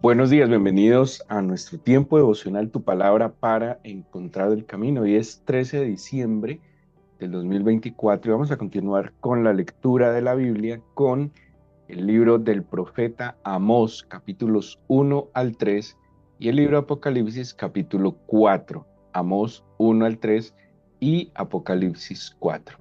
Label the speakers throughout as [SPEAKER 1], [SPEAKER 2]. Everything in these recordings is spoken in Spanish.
[SPEAKER 1] Buenos días, bienvenidos a nuestro tiempo devocional Tu Palabra para encontrar el camino. Hoy es 13 de diciembre del 2024 y vamos a continuar con la lectura de la Biblia con el libro del profeta Amós, capítulos 1 al 3 y el libro de Apocalipsis, capítulo 4. Amós 1 al 3 y Apocalipsis 4.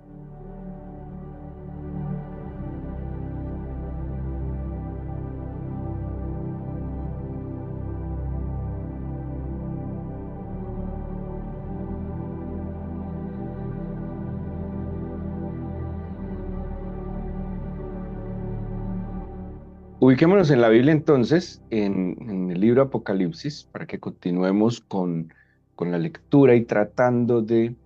[SPEAKER 1] Ubiquémonos en la Biblia entonces, en el libro Apocalipsis, para que continuemos con la lectura y tratando de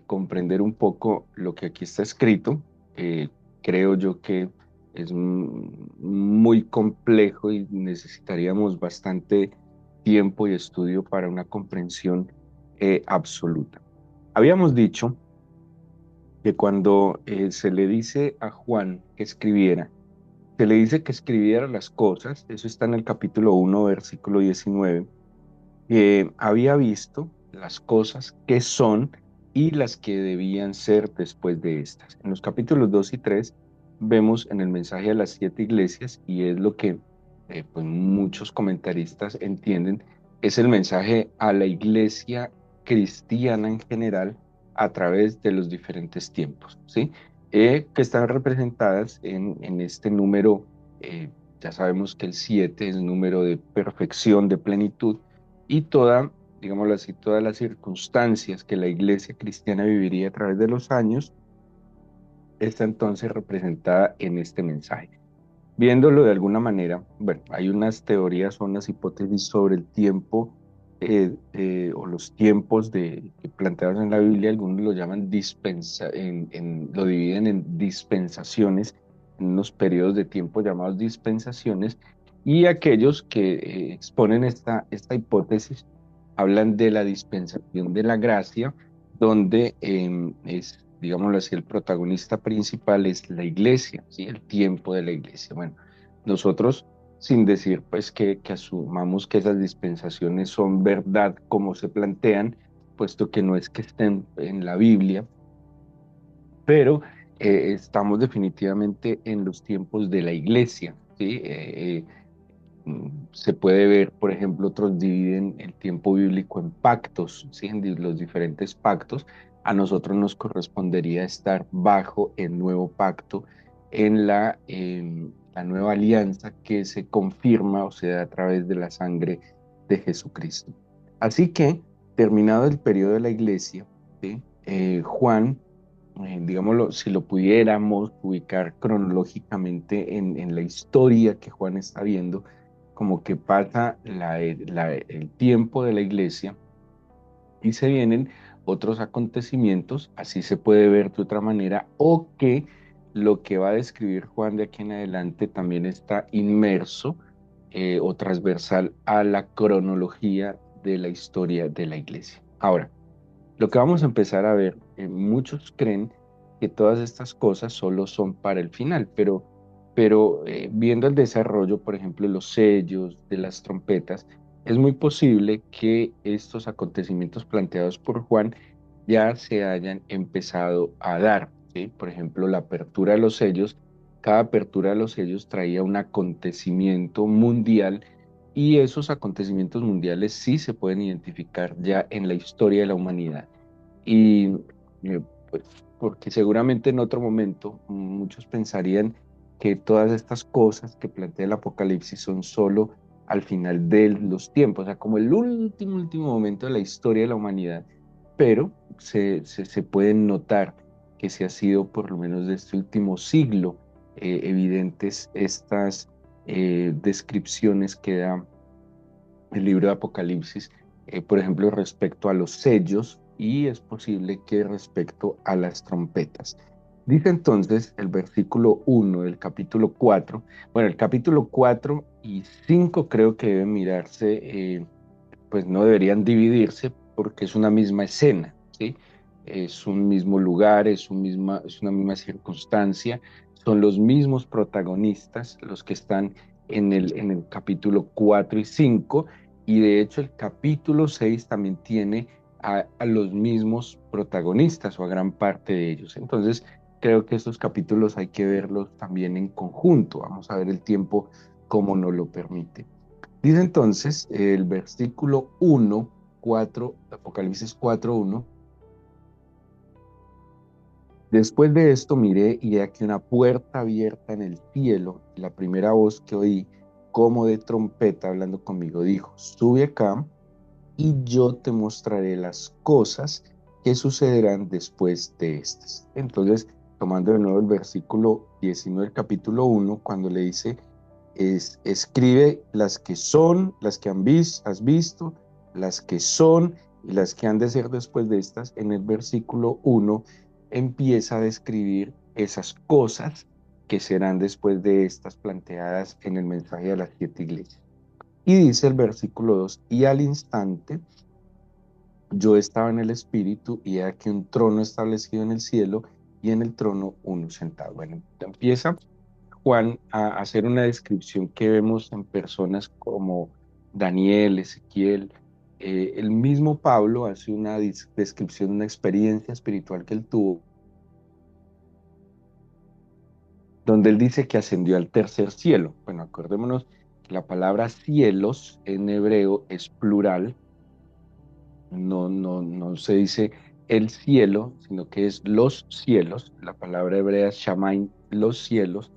[SPEAKER 1] comprender un poco lo que aquí está escrito. Eh, Creo yo que es muy complejo y necesitaríamos bastante tiempo y estudio para una comprensión absoluta. Habíamos dicho que cuando se le dice a Juan que escribiera, se le dice que escribiera las cosas, eso está en el capítulo 1, versículo 19, que había visto las cosas que son y las que debían ser después de estas. En los capítulos 2 y 3 vemos en el mensaje a las 7 iglesias, y es lo que pues muchos comentaristas entienden, es el mensaje a la iglesia cristiana en general a través de los diferentes tiempos, ¿sí? Que están representadas en este número. Ya sabemos que el 7 es número de perfección, de plenitud, y digámoslo así, todas las circunstancias que la iglesia cristiana viviría a través de los años, está entonces representada en este mensaje. Viéndolo de alguna manera, bueno, hay unas teorías o unas hipótesis sobre el tiempo o los tiempos que planteados en la Biblia. Algunos lo llaman lo dividen en dispensaciones, en unos periodos de tiempo llamados dispensaciones, y aquellos que exponen esta hipótesis hablan de la dispensación de la gracia, donde digámoslo así, el protagonista principal es la iglesia, ¿sí? El tiempo de la iglesia. Bueno, nosotros, sin decir pues que asumamos que esas dispensaciones son verdad como se plantean, puesto que no es que estén en la Biblia, pero estamos definitivamente en los tiempos de la iglesia, ¿sí? Se puede ver, por ejemplo, otros dividen el tiempo bíblico en pactos, ¿sí? Los diferentes pactos. A nosotros nos correspondería estar bajo el nuevo pacto, la nueva alianza que se confirma o se da a través de la sangre de Jesucristo. Así que, terminado el periodo de la iglesia, ¿sí? Juan, digámoslo, si lo pudiéramos ubicar cronológicamente en la historia que Juan está viendo, como que pasa el tiempo de la iglesia y se vienen otros acontecimientos, así se puede ver de otra manera, o que lo que va a describir Juan de aquí en adelante también está inmerso o transversal a la cronología de la historia de la iglesia. Ahora, lo que vamos a empezar a ver, muchos creen que todas estas cosas solo son para el final, pero viendo el desarrollo, por ejemplo, de los sellos, de las trompetas, es muy posible que estos acontecimientos planteados por Juan ya se hayan empezado a dar, ¿sí? Por ejemplo, la apertura de los sellos, cada apertura de los sellos traía un acontecimiento mundial, y esos acontecimientos mundiales sí se pueden identificar ya en la historia de la humanidad. Y pues, porque seguramente en otro momento muchos pensarían que todas estas cosas que plantea el Apocalipsis son solo al final de los tiempos, o sea, como el último momento de la historia de la humanidad, pero se pueden notar que se ha sido por lo menos de este último siglo evidentes estas descripciones que da el libro de Apocalipsis, por ejemplo, respecto a los sellos, y es posible que respecto a las trompetas. Dice entonces el versículo 1 del capítulo 4. Bueno, el capítulo 4 y 5 creo que deben mirarse, pues no deberían dividirse porque es una misma escena, ¿sí? Es un mismo lugar, es una misma circunstancia, son los mismos protagonistas los que están en el capítulo 4 y 5, y de hecho el capítulo 6 también tiene a los mismos protagonistas o a gran parte de ellos. Entonces, creo que estos capítulos hay que verlos también en conjunto. Vamos a ver el tiempo como nos lo permite. Dice entonces el versículo 1, 4, Apocalipsis 4:1. Después de esto miré y he aquí una puerta abierta en el cielo. Y la primera voz que oí, como de trompeta hablando conmigo, dijo: sube acá y yo te mostraré las cosas que sucederán después de estas. Entonces, tomando de nuevo el versículo 19 del capítulo 1, cuando le dice, escribe las que son, las que has visto, las que son y las que han de ser después de estas. En el versículo 1 empieza a describir esas cosas que serán después de estas planteadas en el mensaje de las 7 iglesias. Y dice el versículo 2, y al instante yo estaba en el espíritu y he aquí un trono establecido en el cielo y en el trono uno sentado. Bueno, empieza Juan a hacer una descripción que vemos en personas como Daniel, Ezequiel. El mismo Pablo hace una descripción de una experiencia espiritual que él tuvo, donde él dice que ascendió al tercer cielo. Bueno, acordémonos que la palabra cielos en hebreo es plural. No se dice el cielo, sino que es los cielos. La palabra hebrea es shamaim, los cielos.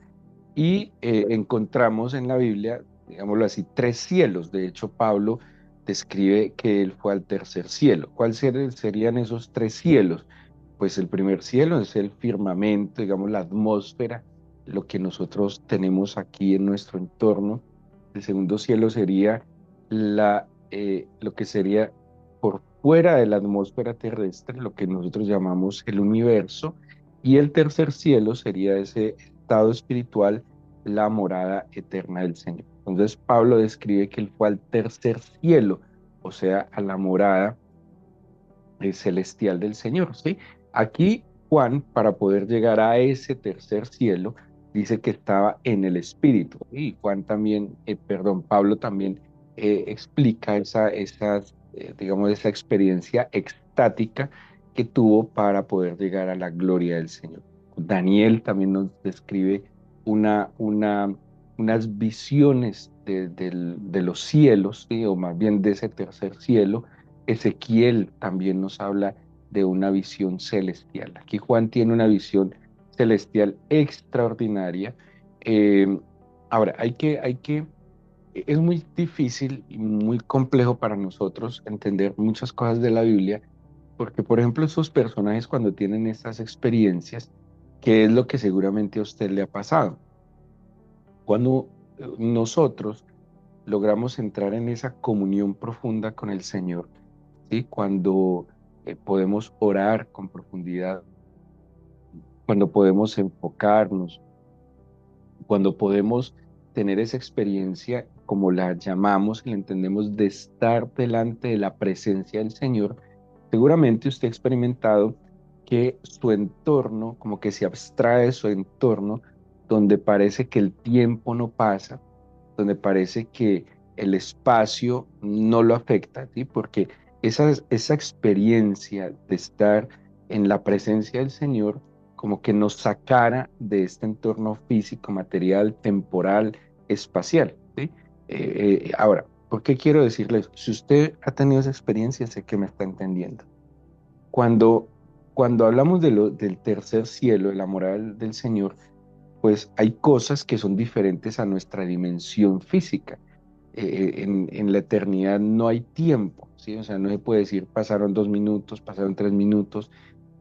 [SPEAKER 1] Y encontramos en la Biblia, digámoslo así, 3 cielos. De hecho, Pablo describe que él fue al tercer cielo. ¿Cuáles serían esos 3 cielos? Pues el primer cielo es el firmamento, digamos, la atmósfera, lo que nosotros tenemos aquí en nuestro entorno. El segundo cielo sería lo que sería por fuera de la atmósfera terrestre, lo que nosotros llamamos el universo. Y el tercer cielo sería ese estado espiritual, la morada eterna del Señor. Entonces Pablo describe que él fue al tercer cielo, o sea, a la morada celestial del Señor, ¿sí? Aquí Juan, para poder llegar a ese tercer cielo, dice que estaba en el Espíritu. Y Juan también, perdón, Pablo también explica digamos, esa experiencia extática que tuvo para poder llegar a la gloria del Señor. Daniel también nos describe una, una, unas visiones de los cielos, ¿sí? O más bien de ese tercer cielo. Ezequiel también nos habla de una visión celestial. Aquí Juan tiene una visión celestial extraordinaria. Eh, Ahora, es muy difícil y muy complejo para nosotros entender muchas cosas de la Biblia, porque, por ejemplo, esos personajes cuando tienen estas experiencias, ¿qué es lo que seguramente a usted le ha pasado? Cuando nosotros logramos entrar en esa comunión profunda con el Señor, ¿sí? Cuando podemos orar con profundidad, cuando podemos enfocarnos, cuando podemos tener esa experiencia, como la llamamos y la entendemos, de estar delante de la presencia del Señor, seguramente usted ha experimentado que su entorno, como que se abstrae de su entorno, donde parece que el tiempo no pasa, donde parece que el espacio no lo afecta, ¿sí? Porque esa experiencia de estar en la presencia del Señor, como que nos sacara de este entorno físico, material, temporal, espacial, ¿sí? Ahora, ¿por qué quiero decirles? Si usted ha tenido esa experiencia, sé que me está entendiendo. Cuando, cuando hablamos del tercer cielo, de la morada del Señor, pues hay cosas que son diferentes a nuestra dimensión física. En la eternidad no hay tiempo, ¿sí? O sea, no se puede decir pasaron 2 minutos, pasaron 3 minutos,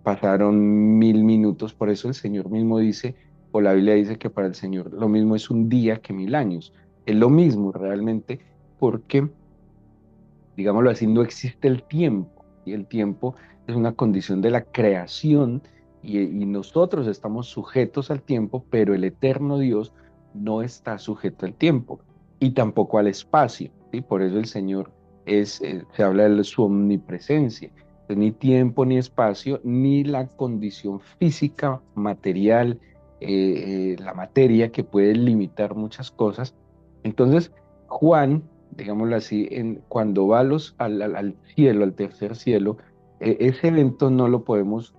[SPEAKER 1] pasaron 1000 minutos. Por eso el Señor mismo dice, o la Biblia dice que para el Señor lo mismo es un día que 1000 años. Es lo mismo realmente porque, digámoslo así, no existe el tiempo. Y el tiempo es una condición de la creación y nosotros estamos sujetos al tiempo, pero el eterno Dios no está sujeto al tiempo y tampoco al espacio, ¿sí? Por eso el Señor se habla de su omnipresencia. Entonces, ni tiempo, ni espacio, ni la condición física, material, la materia que puede limitar muchas cosas, Entonces, Juan, digámoslo así, cuando va al cielo, al tercer cielo, ese evento no lo podemos,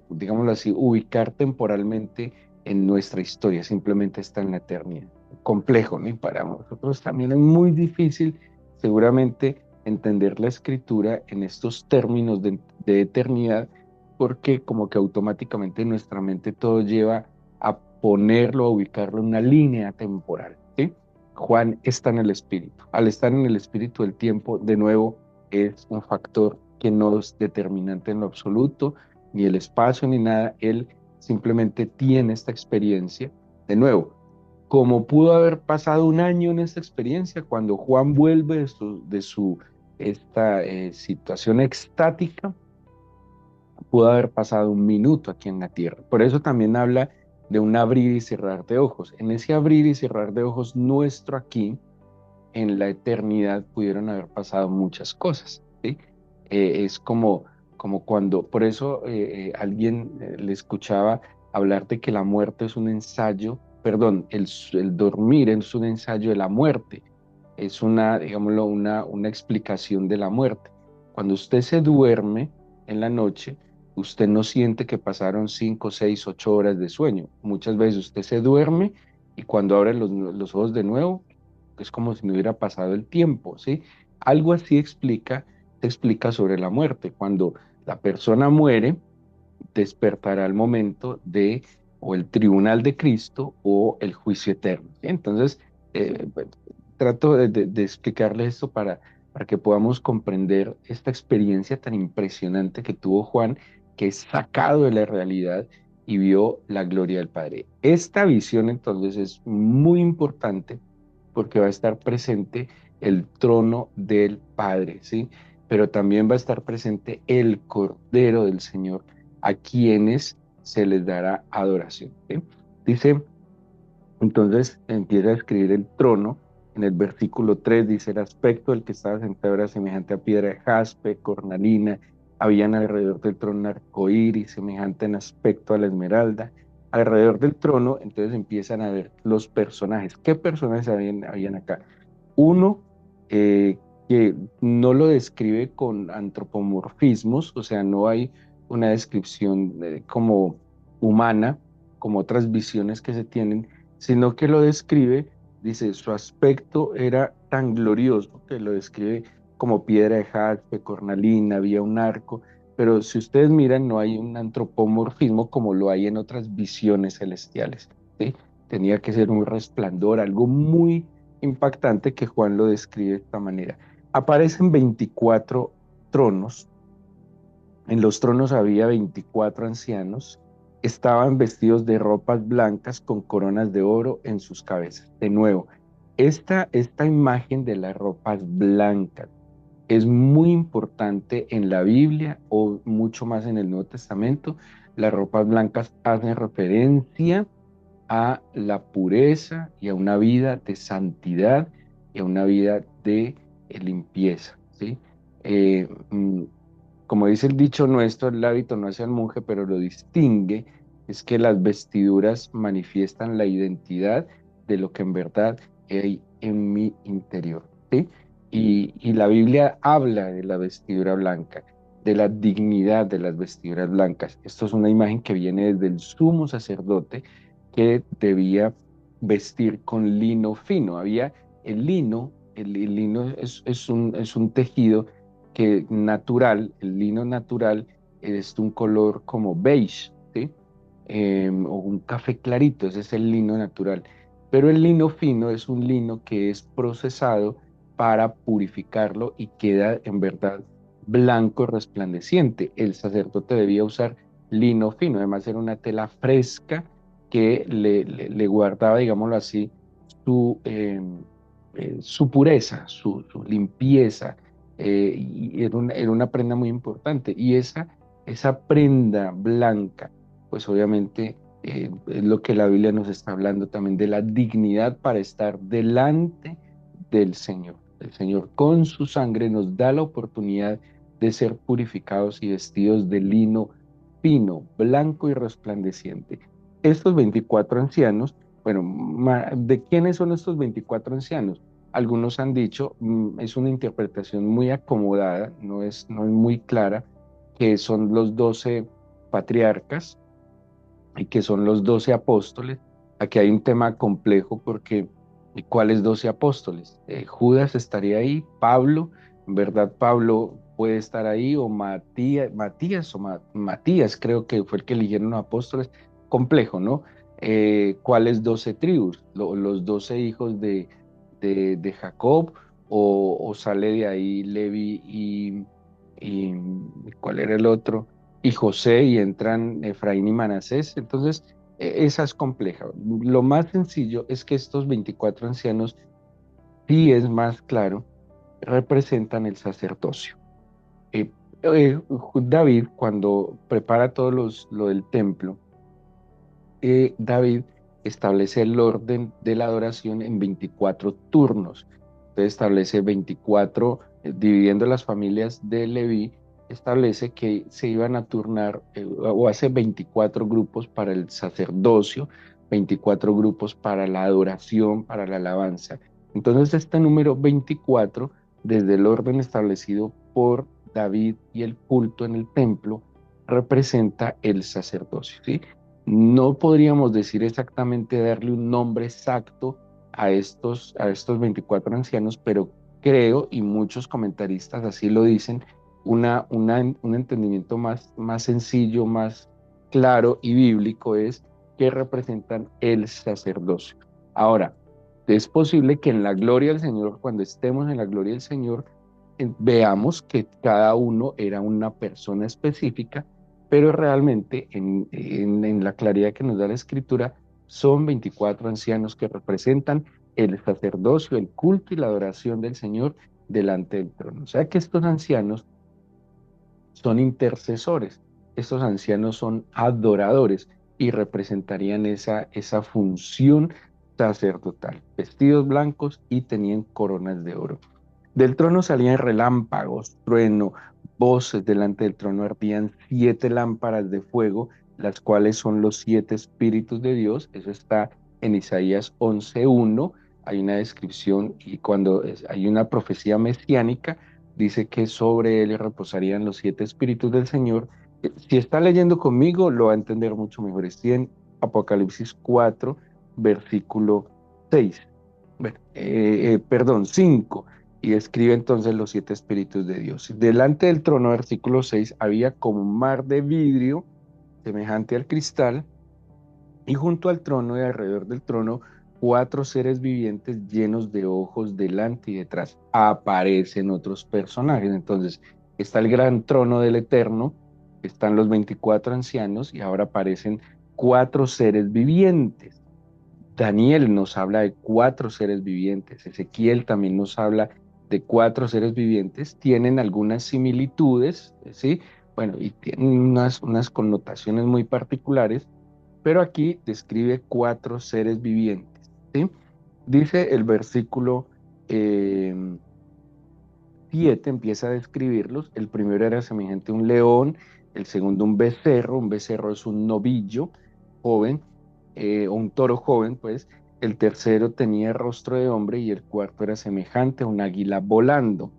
[SPEAKER 1] digámoslo así, ubicar temporalmente en nuestra historia, simplemente está en la eternidad. Complejo, ¿no? Y para nosotros también es muy difícil, seguramente, entender la escritura en estos términos de eternidad, porque como que automáticamente en nuestra mente todo lleva a ponerlo, a ubicarlo en una línea temporal, ¿sí? Juan está en el espíritu. Al estar en el espíritu, el tiempo, de nuevo, es un factor que no es determinante en lo absoluto, ni el espacio, ni nada. Él simplemente tiene esta experiencia. De nuevo, como pudo haber pasado un año en esta experiencia, cuando Juan vuelve de su esta situación extática, pudo haber pasado un minuto aquí en la tierra. Por eso también habla de un abrir y cerrar de ojos. En ese abrir y cerrar de ojos nuestro aquí, en la eternidad, pudieron haber pasado muchas cosas, ¿sí? Es como cuando, por eso alguien le escuchaba hablar de que la muerte es un ensayo, perdón, el dormir es un ensayo de la muerte, es una, digámoslo, una explicación de la muerte. Cuando usted se duerme en la noche, usted no siente que pasaron 5, 6, 8 horas de sueño. Muchas veces usted se duerme y cuando abre los ojos de nuevo, es como si no hubiera pasado el tiempo, ¿sí? Algo así se explica sobre la muerte. Cuando la persona muere, despertará el momento de o el tribunal de Cristo o el juicio eterno, ¿sí? Entonces, pues, trato de explicarle esto para que podamos comprender esta experiencia tan impresionante que tuvo Juan, que es sacado de la realidad y vio la gloria del Padre. Esta visión entonces es muy importante porque va a estar presente el trono del Padre, ¿sí? Pero también va a estar presente el Cordero del Señor, a quienes se les dará adoración, ¿sí? Dice, entonces empieza a escribir el trono. En el versículo 3 dice, el aspecto del que estaba sentado era semejante a piedra de jaspe, cornalina, habían alrededor del trono arcoíris, semejante en aspecto a la esmeralda. Alrededor del trono, entonces empiezan a ver los personajes. ¿Qué personajes habían acá? Uno que no lo describe con antropomorfismos, o sea, no hay una descripción como humana, como otras visiones que se tienen, sino que lo describe, dice, su aspecto era tan glorioso que lo describe como piedra de jaspe, cornalina, había un arco, pero si ustedes miran, no hay un antropomorfismo como lo hay en otras visiones celestiales, ¿sí? Tenía que ser un resplandor, algo muy impactante que Juan lo describe de esta manera. Aparecen 24 tronos. En los tronos había 24 ancianos, estaban vestidos de ropas blancas con coronas de oro en sus cabezas. De nuevo, esta imagen de las ropas blancas es muy importante en la Biblia o mucho más en el Nuevo Testamento. Las ropas blancas hacen referencia a la pureza y a una vida de santidad y a una vida de limpieza, ¿sí? Eh, mm, Como dice el dicho nuestro, el hábito no hace al monje, pero lo distingue, es que las vestiduras manifiestan la identidad de lo que en verdad hay en mi interior, ¿sí? Y la Biblia habla de la vestidura blanca, de la dignidad de las vestiduras blancas. Esto es una imagen que viene desde el sumo sacerdote que debía vestir con lino fino. Había el lino, el lino es un tejido que natural, el lino natural es de un color como beige, ¿sí? O un café clarito, ese es el lino natural. Pero el lino fino es un lino que es procesado para purificarlo y queda en verdad blanco resplandeciente. El sacerdote debía usar lino fino, además era una tela fresca que le guardaba, digámoslo así, su, su pureza, su limpieza, y era una prenda muy importante. Y esa prenda blanca, pues obviamente es lo que la Biblia nos está hablando también de la dignidad para estar delante del Señor. El Señor con su sangre nos da la oportunidad de ser purificados y vestidos de lino fino, blanco y resplandeciente. Estos 24 ancianos Bueno, ¿de quiénes son estos 24 ancianos? Algunos han dicho, es una interpretación muy acomodada, no es muy clara, que son los 12 patriarcas y que son los 12 apóstoles. Aquí hay un tema complejo porque ¿cuáles 12 apóstoles? Judas estaría ahí, Pablo, en verdad Pablo puede estar ahí, o Matías creo que fue el que eligieron los apóstoles, complejo, ¿no? ¿Cuáles 12 tribus? Los 12 hijos de Jacob, o sale de ahí Levi y ¿cuál era el otro? Y José, y entran Efraín y Manasés. Entonces, esa es compleja. Lo más sencillo es que estos 24 ancianos, sí es más claro, representan el sacerdocio. David, cuando prepara lo del templo, David establece el orden de la adoración en 24 turnos. Entonces establece 24, dividiendo las familias de Leví, establece que se iban a turnar, o hace 24 grupos para el sacerdocio, 24 grupos para la adoración, para la alabanza. Entonces este número 24, desde el orden establecido por David y el culto en el templo, representa el sacerdocio, ¿sí? No podríamos decir exactamente, darle un nombre exacto a estos 24 ancianos, pero creo, y muchos comentaristas así lo dicen, un entendimiento más sencillo, más claro y bíblico es que representan el sacerdocio. Ahora, es posible que en la gloria del Señor, cuando estemos en la gloria del Señor, veamos que cada uno era una persona específica, pero realmente en la claridad que nos da la Escritura, son 24 ancianos que representan el sacerdocio, el culto y la adoración del Señor delante del trono. O sea que estos ancianos son intercesores, estos ancianos son adoradores y representarían esa función sacerdotal, vestidos blancos y tenían coronas de oro. Del trono salían relámpagos, trueno, voces. Delante del trono ardían 7 lámparas de fuego, las cuales son los 7 espíritus de Dios. Eso está en Isaías 11:1. Hay una descripción, y cuando hay una profecía mesiánica, dice que sobre él reposarían los 7 espíritus del Señor. Si está leyendo conmigo, lo va a entender mucho mejor. Estoy en Apocalipsis 4, versículo 6. Bueno, perdón, 5, y describe entonces los 7 espíritus de Dios. Delante del trono, versículo 6, había como un mar de vidrio semejante al cristal, y junto al trono y alrededor del trono, 4 seres vivientes llenos de ojos delante y detrás. Aparecen otros personajes. Entonces, está el gran trono del Eterno, están los 24 ancianos, y ahora aparecen 4 seres vivientes. Daniel nos habla de 4 seres vivientes, Ezequiel también nos habla de 4 seres vivientes, tienen algunas similitudes, ¿sí? Bueno, y tienen unas connotaciones muy particulares, pero aquí describe 4 seres vivientes, ¿sí? Dice el versículo eh, 7, empieza a describirlos. El primero era semejante a un león, el segundo un becerro es un novillo joven, o un toro joven, pues. El tercero tenía rostro de hombre, y el cuarto era semejante a un águila volando.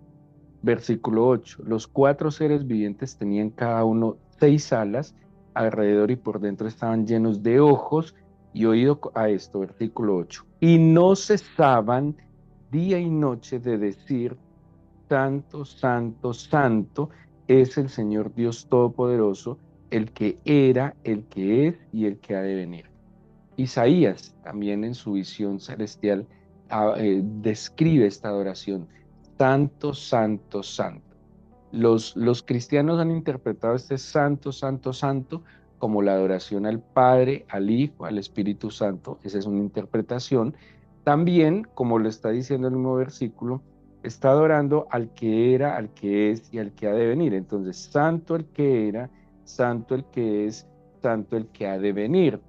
[SPEAKER 1] Versículo 8, los 4 seres vivientes tenían cada uno 6 alas alrededor, y por dentro estaban llenos de ojos y oído a esto. Versículo 8, y no cesaban día y noche de decir: Santo, santo, santo es el Señor Dios Todopoderoso, el que era, el que es y el que ha de venir. Isaías también, en su visión celestial, describe esta adoración: Santo, santo, santo. Los cristianos han interpretado este santo, santo, santo como la adoración al Padre, al Hijo, al Espíritu Santo. Esa es una interpretación. También, como lo está diciendo el mismo versículo, está adorando al que era, al que es y al que ha de venir. Entonces, santo el que era, santo el que es, santo el que ha de venir,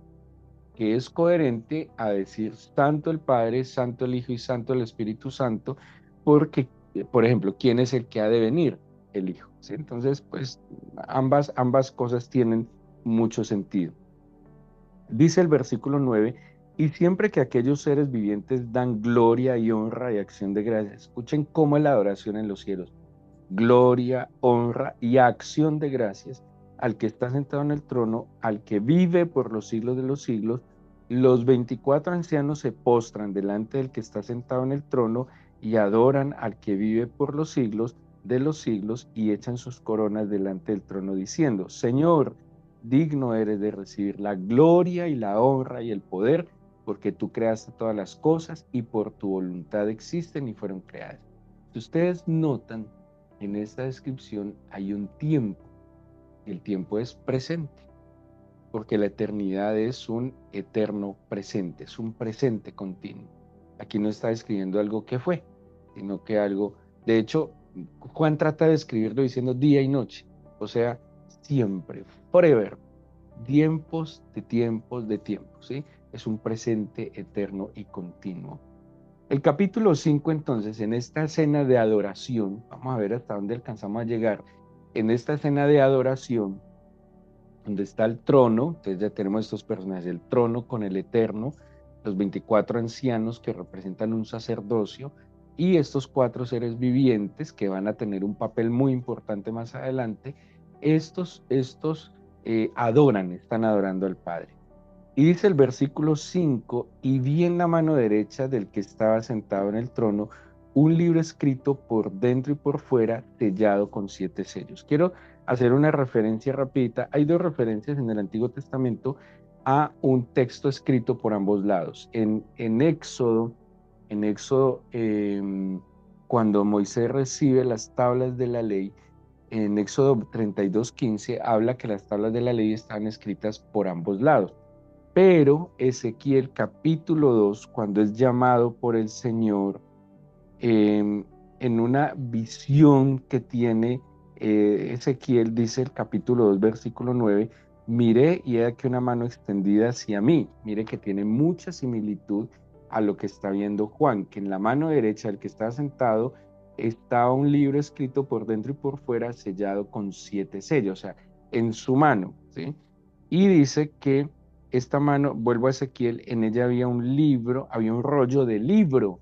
[SPEAKER 1] que es coherente a decir santo el Padre, santo el Hijo y santo el Espíritu Santo, porque, por ejemplo, ¿quién es el que ha de venir? El Hijo, ¿sí? Entonces, pues ambas cosas tienen mucho sentido. Dice el versículo 9 Y siempre que aquellos seres vivientes dan gloria y honra y acción de gracias, escuchen cómo es la adoración en los cielos. Gloria, honra y acción de gracias al que está sentado en el trono, al que vive por los siglos de los siglos. Los 24 ancianos se postran delante del que está sentado en el trono y adoran al que vive por los siglos de los siglos y echan sus coronas delante del trono diciendo, Señor, digno eres de recibir la gloria y la honra y el poder, porque tú creaste todas las cosas y por tu voluntad existen y fueron creadas. Si ustedes notan, en esta descripción hay un tiempo, y el tiempo es presente, porque la eternidad es un eterno presente, es un presente continuo. Aquí no está describiendo algo que fue, sino que algo, de hecho, Juan trata de escribirlo diciendo día y noche, o sea, siempre, forever, tiempos de tiempos, ¿sí? Es un presente eterno y continuo. El capítulo 5, entonces, en esta escena de adoración, vamos a ver hasta dónde alcanzamos a llegar, en esta escena de adoración, donde está el trono, entonces ya tenemos estos personajes, el trono con el eterno, los 24 ancianos que representan un sacerdocio, y estos 4 seres vivientes que van a tener un papel muy importante más adelante, estos adoran, están adorando al Padre. Y dice el versículo 5, y vi en la mano derecha del que estaba sentado en el trono un libro escrito por dentro y por fuera, sellado con 7 sellos. Quiero hacer una referencia rapidita. Hay 2 referencias en el Antiguo Testamento a un texto escrito por ambos lados. En Éxodo, cuando Moisés recibe las tablas de la ley, en Éxodo 32:15 habla que las tablas de la ley están escritas por ambos lados. Pero Ezequiel capítulo 2, cuando es llamado por el Señor, eh, en una visión que tiene Ezequiel, dice el capítulo 2, versículo 9, miré y he aquí una mano extendida hacia mí. Mire que tiene mucha similitud a lo que está viendo Juan, que en la mano derecha del que está sentado está un libro escrito por dentro y por fuera, sellado con 7 sellos, o sea, en su mano, ¿sí? Y dice que esta mano, vuelvo a Ezequiel, en ella había un libro, había un rollo de libro,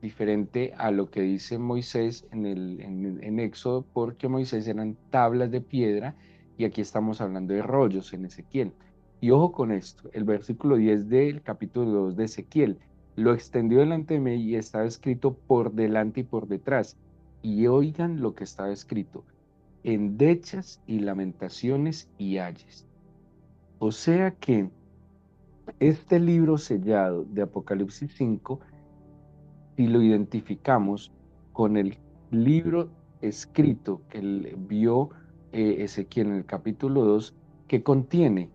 [SPEAKER 1] diferente a lo que dice Moisés en Éxodo, porque Moisés eran tablas de piedra y aquí estamos hablando de rollos en Ezequiel. Y ojo con esto, el versículo 10 del capítulo 2 de Ezequiel, lo extendió delante de mí y estaba escrito por delante y por detrás. Y oigan lo que estaba escrito, endechas y lamentaciones y ayes. O sea que este libro sellado de Apocalipsis 5, si lo identificamos con el libro escrito que vio Ezequiel en el capítulo 2, que contiene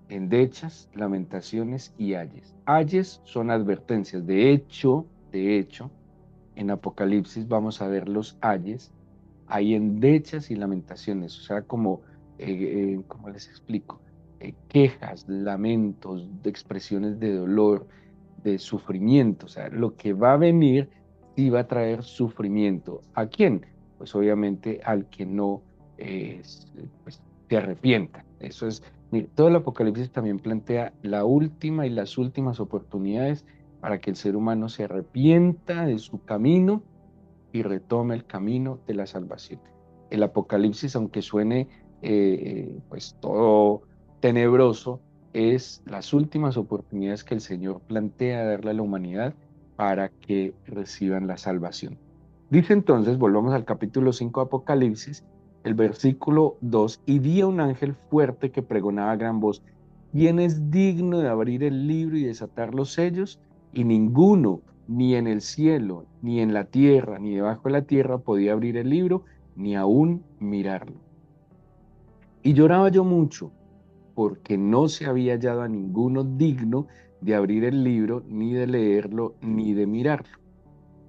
[SPEAKER 1] endechas, lamentaciones y ayes. Ayes son advertencias. De hecho, en Apocalipsis vamos a ver los ayes. Hay endechas y lamentaciones, o sea, ¿cómo les explico? Quejas, lamentos, de expresiones de dolor, de sufrimiento, o sea, lo que va a venir sí va a traer sufrimiento. ¿A quién? Pues obviamente al que no pues, se arrepienta. Eso es, mire, todo el Apocalipsis también plantea la última y las últimas oportunidades para que el ser humano se arrepienta de su camino y retome el camino de la salvación. El Apocalipsis, aunque suene pues todo tenebroso, es las últimas oportunidades que el Señor plantea darle a la humanidad para que reciban la salvación. Dice entonces, volvamos al capítulo 5 de Apocalipsis, el versículo 2, y vi a un ángel fuerte que pregonaba a gran voz, ¿quién es digno de abrir el libro y desatar los sellos? Y ninguno, ni en el cielo, ni en la tierra, ni debajo de la tierra, podía abrir el libro, ni aún mirarlo. Y lloraba yo mucho, porque no se había hallado a ninguno digno de abrir el libro, ni de leerlo, ni de mirarlo.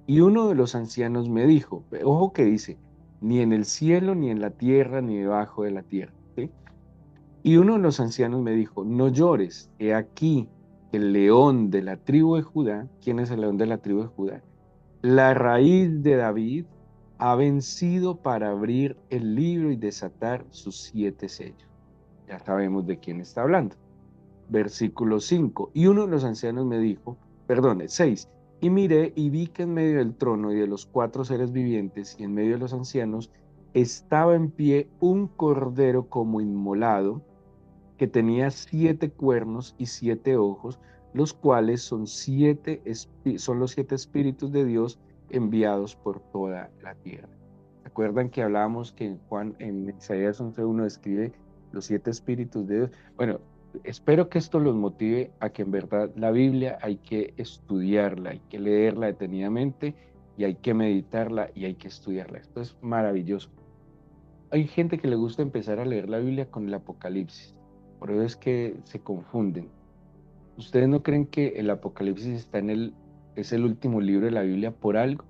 [SPEAKER 1] Y uno de los ancianos me dijo, ojo que dice, ni en el cielo, ni en la tierra, ni debajo de la tierra, ¿sí? Y uno de los ancianos me dijo, no llores, he aquí el león de la tribu de Judá. ¿Quién es el león de la tribu de Judá? La raíz de David ha vencido para abrir el libro y desatar sus 7 sellos. Ya sabemos de quién está hablando. Versículo 5. Y uno de los ancianos me dijo, perdone, 6. Y miré y vi que en medio del trono y de los cuatro seres vivientes y en medio de los ancianos estaba en pie un cordero como inmolado, que tenía 7 cuernos y 7 ojos, los cuales son los 7 espíritus de Dios enviados por toda la tierra. ¿Se acuerdan que hablábamos que en Isaías 11:1 describe los 7 espíritus de Dios? Bueno, espero que esto los motive a que en verdad la Biblia hay que estudiarla, hay que leerla detenidamente y hay que meditarla y hay que estudiarla. Esto es maravilloso. Hay gente que le gusta empezar a leer la Biblia con el Apocalipsis, por eso es que se confunden. ¿Ustedes no creen que el Apocalipsis es el último libro de la Biblia por algo?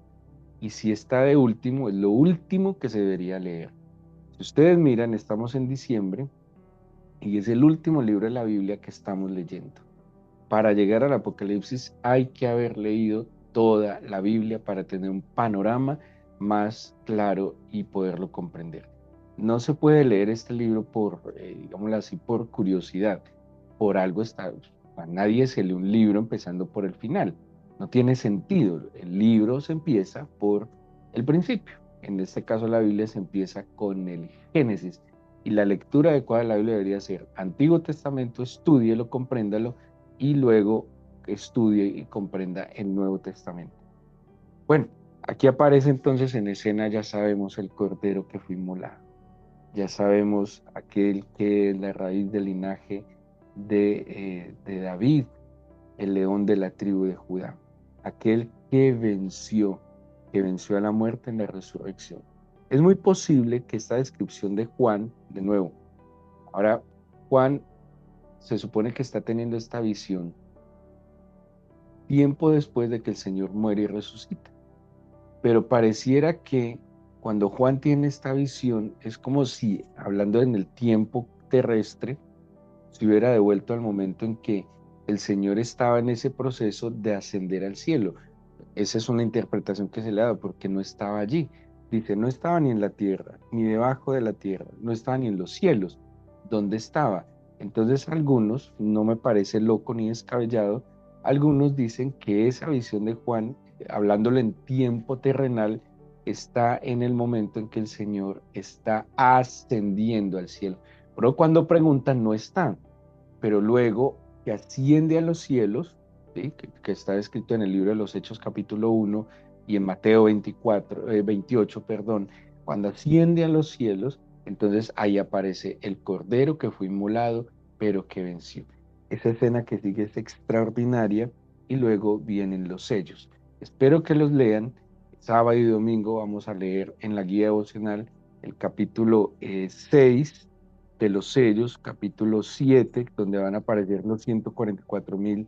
[SPEAKER 1] Y si está de último, es lo último que se debería leer. Si ustedes miran, estamos en diciembre y es el último libro de la Biblia que estamos leyendo. Para llegar al Apocalipsis hay que haber leído toda la Biblia para tener un panorama más claro y poderlo comprender. No se puede leer este libro digámoslo así, por curiosidad. Por algo está, a nadie se lee un libro empezando por el final. No tiene sentido. El libro se empieza por el principio. En este caso la Biblia se empieza con el Génesis. Y la lectura adecuada de la Biblia debería ser Antiguo Testamento, estúdielo, compréndalo y luego estudie y comprenda el Nuevo Testamento. Bueno, aquí aparece entonces en escena, ya sabemos, el cordero que fue inmolado. Ya sabemos aquel que es la raíz del linaje de David, el león de la tribu de Judá. Aquel que venció a la muerte en la resurrección. Es muy posible que esta descripción de Juan, de nuevo, ahora Juan se supone que está teniendo esta visión tiempo después de que el Señor muere y resucita. Pero pareciera que cuando Juan tiene esta visión, es como si, hablando en el tiempo terrestre, se hubiera devuelto al momento en que el Señor estaba en ese proceso de ascender al cielo. Esa es una interpretación que se le ha dado porque no estaba allí. Dice, no estaba ni en la tierra, ni debajo de la tierra, no estaba ni en los cielos. ¿Dónde estaba? Entonces algunos, no me parece loco ni descabellado, algunos dicen que esa visión de Juan, hablándolo en tiempo terrenal, está en el momento en que el Señor está ascendiendo al cielo. Pero cuando preguntan, no está. Pero luego que asciende a los cielos, ¿sí? que está escrito en el libro de los Hechos capítulo 1 y en Mateo 28, perdón, cuando asciende a los cielos, entonces ahí aparece el Cordero que fue inmolado, pero que venció. Esa escena que sigue es extraordinaria y luego vienen los sellos. Espero que los lean. Sábado y domingo vamos a leer en la guía devocional el capítulo 6 de los sellos, capítulo 7, donde van a aparecer los 144,000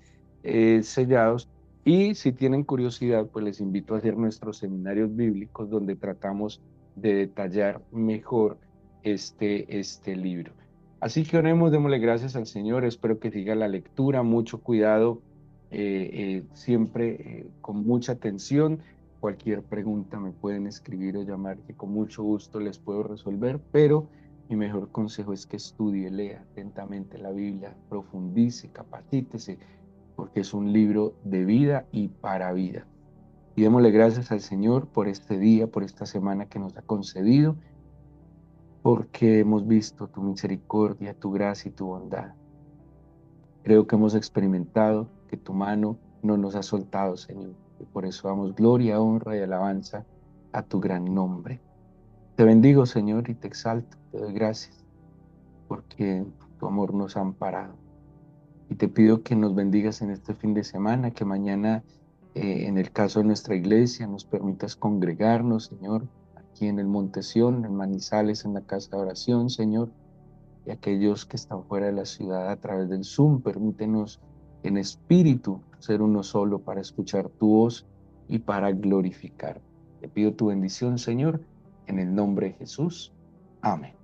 [SPEAKER 1] sellados. Y si tienen curiosidad, pues les invito a hacer nuestros seminarios bíblicos donde tratamos de detallar mejor este libro. Así que oremos, démosle gracias al Señor, espero que siga la lectura, mucho cuidado, siempre con mucha atención. Cualquier pregunta me pueden escribir o llamar, que con mucho gusto les puedo resolver, pero mi mejor consejo es que estudie, lea atentamente la Biblia, profundice, capacítese, porque es un libro de vida y para vida. Y démosle gracias al Señor por este día, por esta semana que nos ha concedido, porque hemos visto tu misericordia, tu gracia y tu bondad. Creo que hemos experimentado que tu mano no nos ha soltado, Señor. Y por eso damos gloria, honra y alabanza a tu gran nombre. Te bendigo, Señor, y te exalto, te doy gracias, porque tu amor nos ha amparado. Y te pido que nos bendigas en este fin de semana, que mañana, en el caso de nuestra iglesia, nos permitas congregarnos, Señor, aquí en el Monte Sión, en Manizales, en la casa de oración, Señor, y aquellos que están fuera de la ciudad a través del Zoom, permítenos en espíritu ser uno solo para escuchar tu voz y para glorificar. Te pido tu bendición, Señor, en el nombre de Jesús. Amén.